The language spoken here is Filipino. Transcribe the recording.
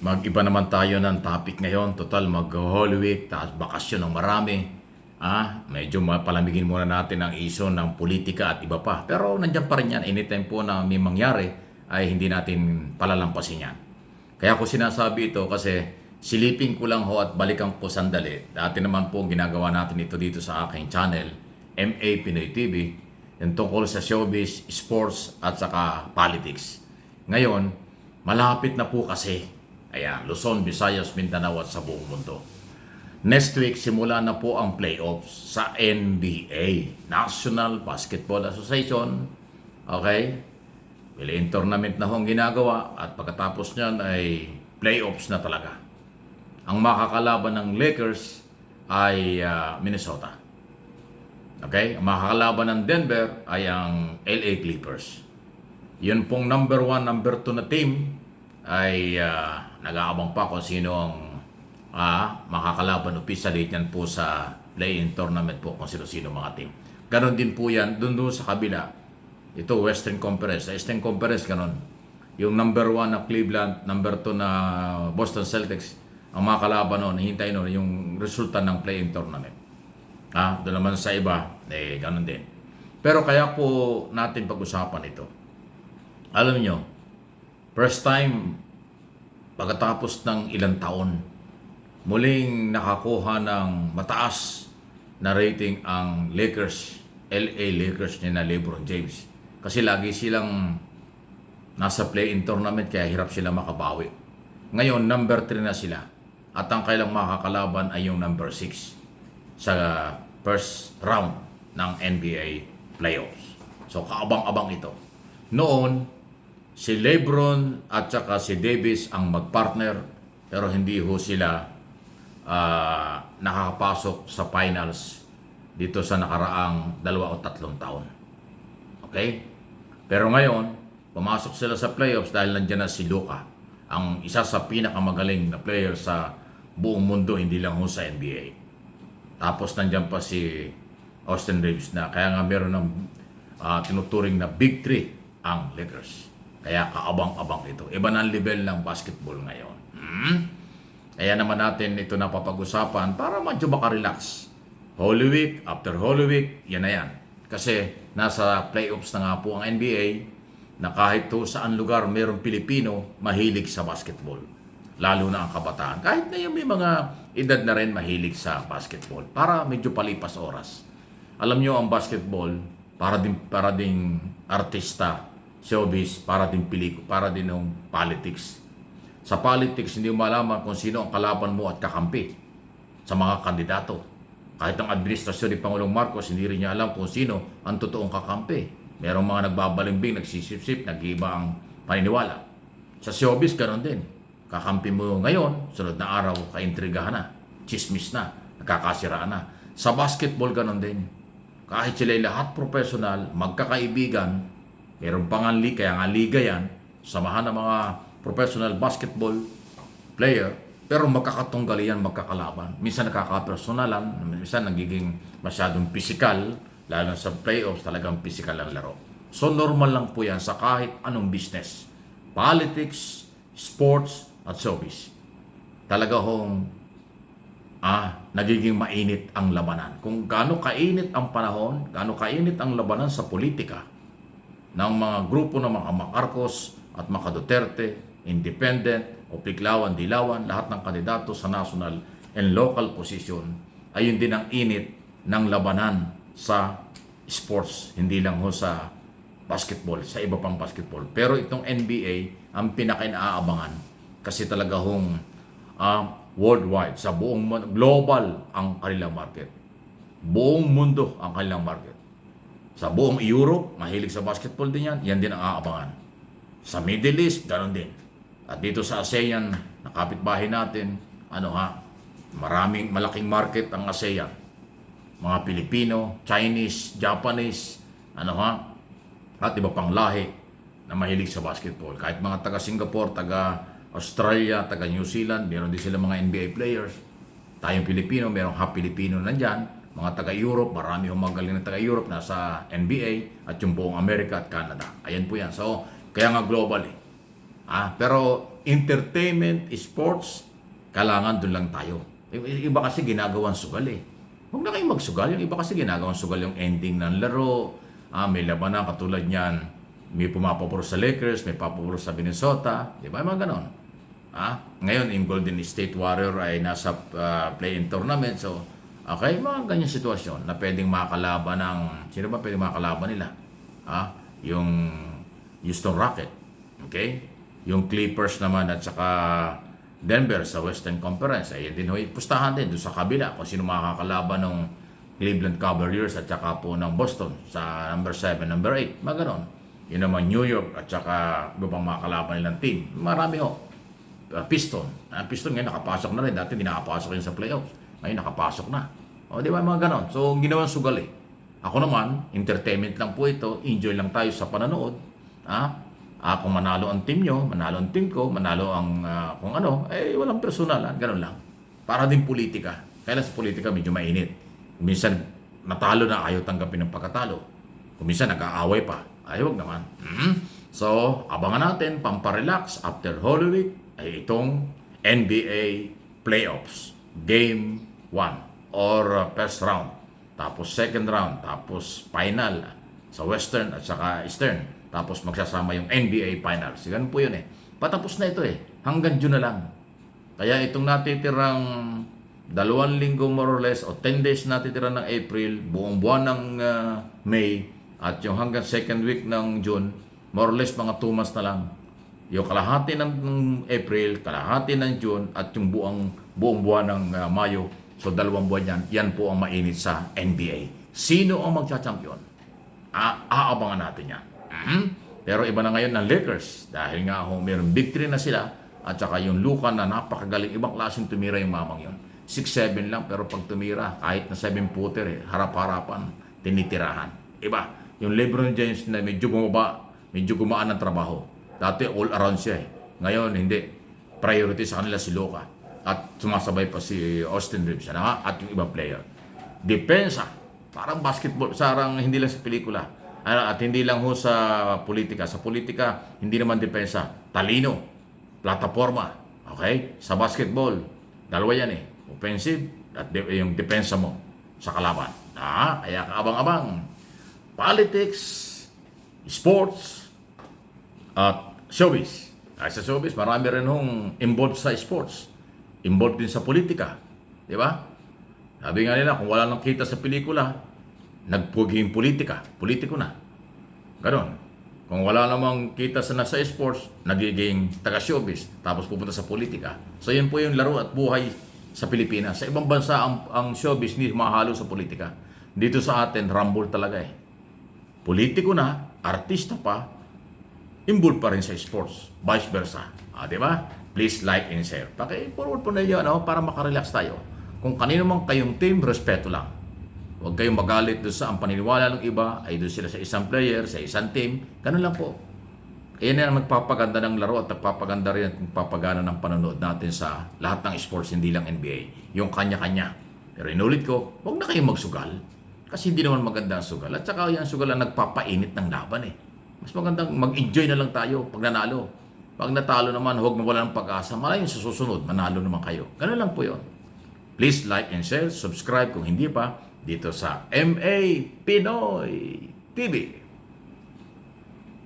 Mag-iba naman tayo ng topic ngayon. Total, mag-Holy Week, tapos bakasyon ng marami. Medyo palamigin muna natin ang isyu ng politika at iba pa. Pero nandiyan pa rin yan. Anytime po na may mangyari, ay hindi natin palalampasin yan. Kaya ko sinasabi ito kasi silipin ko lang ho at balikan ko sandali. Dati naman po ginagawa natin ito dito sa aking channel, MA Pinoy TV, yung tungkol sa showbiz, sports at saka politics. Ngayon, malapit na po kasi. Ayan, Luzon, Visayas, Mindanao at sa buong mundo. Next week, simula na po ang playoffs sa NBA, National Basketball Association. Okay? Play-in tournament na hong ginagawa at pagkatapos niyan ay playoffs na talaga. Ang makakalaban ng Lakers ay Minnesota. Okay? Ang makakalaban ng Denver ay ang LA Clippers. Yun pong number 1, number 2 na team ay nag-aabang pa kung sino ang makakalaban officially yan po sa play-in tournament po kung sino-sino mga team. Ganon din po yan doon sa kabila. Ito Western Conference. Sa Eastern Conference ganon. Yung number 1 na Cleveland, number 2 na Boston Celtics, ang makakalaban noon, hintay noon yung resulta ng play-in tournament. Doon naman sa iba, ganon din. Pero kaya po natin pag-usapan ito. Alam niyo, first time, pagkatapos ng ilang taon, muling nakakuha ng mataas na rating ang Lakers, LA Lakers ni na LeBron James. Kasi lagi silang nasa play-in tournament kaya hirap sila makabawi. Ngayon, number 3 na sila. At ang kailang makakalaban ay yung number 6 sa first round ng NBA playoffs. So, kaabang-abang ito. Noon, si LeBron at saka si Davis ang magpartner pero hindi ho sila nakakapasok sa finals dito sa nakaraang 2 o 3 taon. Okay? Pero ngayon, pumasok sila sa playoffs dahil nandiyan na si Luka, ang isa sa pinakamagaling na player sa buong mundo, hindi lang ho sa NBA. Tapos nandiyan pa si Austin Reeves na kaya nga meron ng tinuturing na Big 3 ang Lakers. Kaya kaabang-abang ito. Iba na ang level ng basketball ngayon. Kaya naman natin ito napapag-usapan para medyo makarelax. Holy Week, after Holy Week, yan na yan. Kasi nasa playoffs na nga po ang NBA na kahit to saan lugar mayroong Pilipino mahilig sa basketball. Lalo na ang kabataan. Kahit na yung may mga edad na rin mahilig sa basketball. Para medyo palipas oras. Alam nyo ang basketball, para din artista, showbiz, para din pelikula, para din ng politics. Sa politics, hindi mo malaman kung sino ang kalaban mo at kakampi sa mga kandidato. Kahit ang administrasyon ni Pangulong Marcos, hindi rin niya alam kung sino ang totoong kakampi. Merong mga nagbabalimbing, nagsisip-sip, nag-iiba ang paniniwala. Sa showbiz, ganoon din. Kakampi mo ngayon, sunod na araw, kaintrigahan na, chismis na, nakakasiraan na. Sa basketball, ganoon din. Kahit sila'y lahat professional, magkakaibigan, meron pang kaya nga liga yan, samahan ng mga professional basketball player, pero magkakatunggali yan, magkakalaban. Minsan nakakapersonalan, minsan nagiging masyadong physical, lalo sa playoffs talagang physical ang laro. So normal lang po yan sa kahit anong business. Politics, sports, at showbiz. Talaga hong nagiging mainit ang labanan. Kung gaano kainit ang panahon, gaano kainit ang labanan sa politika, ng mga grupo ng mga Marcos at mga Duterte, independent o Piklawan-Dilawan, lahat ng kandidato sa national and local position, ayun din ang init ng labanan sa sports, hindi lang ho sa basketball, sa iba pang basketball. Pero itong NBA, ang pinaka-inaabangan kasi talaga hong worldwide, sa buong global ang kanilang market. Buong mundo ang kanilang market. Sa buong Europe, mahilig sa basketball din yan. Yan din ang aabangan. Sa Middle East, ganoon din. At dito sa ASEAN, na kapitbahay natin, maraming malaking market ang ASEAN. Mga Pilipino, Chinese, Japanese, at iba pang lahi na mahilig sa basketball. Kahit mga taga Singapore, taga Australia, taga New Zealand, meron din sila mga NBA players. Tayong Pilipino, merong half Pilipino nandyan. Mga taga-Europe, marami yung magaling na taga-Europe nasa NBA at yung buong Amerika at Canada. Ayan po yan. So, kaya nga global Pero entertainment, sports, kailangan doon lang tayo. Iba kasi ginagawang sugal eh. Huwag na kayong magsugal. Yung iba kasi ginagawang sugal yung ending ng laro. May labanan katulad niyan. May pumapapuro sa Lakers, may papapuro sa Minnesota. Di ba? Mga ganon. Ngayon, yung Golden State Warrior ay nasa play-in tournament. So, okay, mga ganyan sitwasyon na pwedeng makakalaban ng... Sino ba pwedeng makakalaban nila? Yung Houston Rocket. Okay? Yung Clippers naman at saka Denver sa Western Conference. Ay din hoy, pustahan din doon sa kabila kung sino makakalaban ng Cleveland Cavaliers at saka po ng Boston sa number 7, number 8. Mga ganon. Yun naman New York at saka iba pang makakalaban nilang team. Marami ho. Piston. Piston ngayon nakapasok na rin. Dati hindi nakapasok yun sa playoffs. Ngayon nakapasok na. O di ba mga ganon? So ginawang sugal eh. Ako naman, entertainment lang po ito. Enjoy lang tayo sa panonood. Kung manalo ang team nyo, manalo ang team ko, manalo ang kung ano, walang personal. Ganun lang. Para din politika. Kaya sa politika medyo mainit. Minsan natalo na ayaw tanggapin ng pagkatalo. Kung minsan nag-aaway pa. Huwag naman. So, abangan natin, pamparelax after Holy Week ay itong NBA Playoffs. Game 1 or first round. Tapos second round. Tapos final sa Western at saka Eastern. Tapos magsasama yung NBA Finals. Ganun po yun eh. Patapos na ito eh. Hanggang June na lang. Kaya itong natitirang 2 linggo more or less o 10 days natitira ng April, buong buwan ng May, at yung hanggang second week ng June, more or less mga 2 months na lang. Yung kalahati ng April, kalahati ng June, at yung buong buwan ng Mayo. So 2 buwan yan. Yan po ang mainit sa NBA. Sino ang magcha-champion? Aabangan natin yan. Pero iba na ngayon ng Lakers dahil nga mayroong victory na sila at saka yung Luka na napakagaling, ibang klaseng tumira yung mamang yun. 6'7 lang pero pag tumira kahit na 7-footer harap-harapan, tinitirahan. Iba. Yung LeBron James na medyo bumaba, medyo gumaan ng trabaho. Dati all around siya eh. Ngayon hindi. Priority sa kanila si Luka at sumasabay pa si Austin Reeves at yung ibang player. Depensa. Parang basketball, sarang hindi lang sa pelikula. At hindi lang ho sa politika. Sa politika, hindi naman depensa. Talino, plataforma. Okay? Sa basketball, dalawa yan eh. Offensive at yung depensa mo sa kalaban. Kaya kaabang-abang. Politics, sports, at showbiz. Sa showbiz, marami rin hong involved sa sports. Involved din sa politika. Di ba? Sabi nga nila, kung wala nang kita sa pelikula, nagpuging politika, politiko na. Ganon. Kung wala namang kita sa nasa sports, nagiging taga-showbiz, tapos pupunta sa politika. So yun po yung laro at buhay sa Pilipinas. Sa ibang bansa, ang showbiz hindi mahalo sa politika. Dito sa atin, rumble talaga eh. Politiko na, artista pa, involved pa rin sa sports. Vice versa. Di ba? Please like and share. Paki-forward po na yun para makarelax tayo. Kung kanino mang kayong team, respeto lang. Huwag kayong magalit doon sa ang paniniwala ng iba ay doon sila sa isang player, sa isang team. Ganun lang po. Yan ang nagpapaganda ng laro at nagpapaganda rin at nagpapagana ng panonood natin sa lahat ng sports, hindi lang NBA. Yung kanya-kanya. Pero inulit ko, huwag na kayong magsugal. Kasi hindi naman maganda ang sugal. At saka yung sugal ang nagpapainit ng laban eh. Mas magandang mag-enjoy na lang tayo pag nanalo. Pag natalo naman, huwag mawala ng pag-asa. Malayong sa susunod, manalo naman kayo. Ganun lang po yun. Please like and share, subscribe kung hindi pa, dito sa MA Pinoy TV.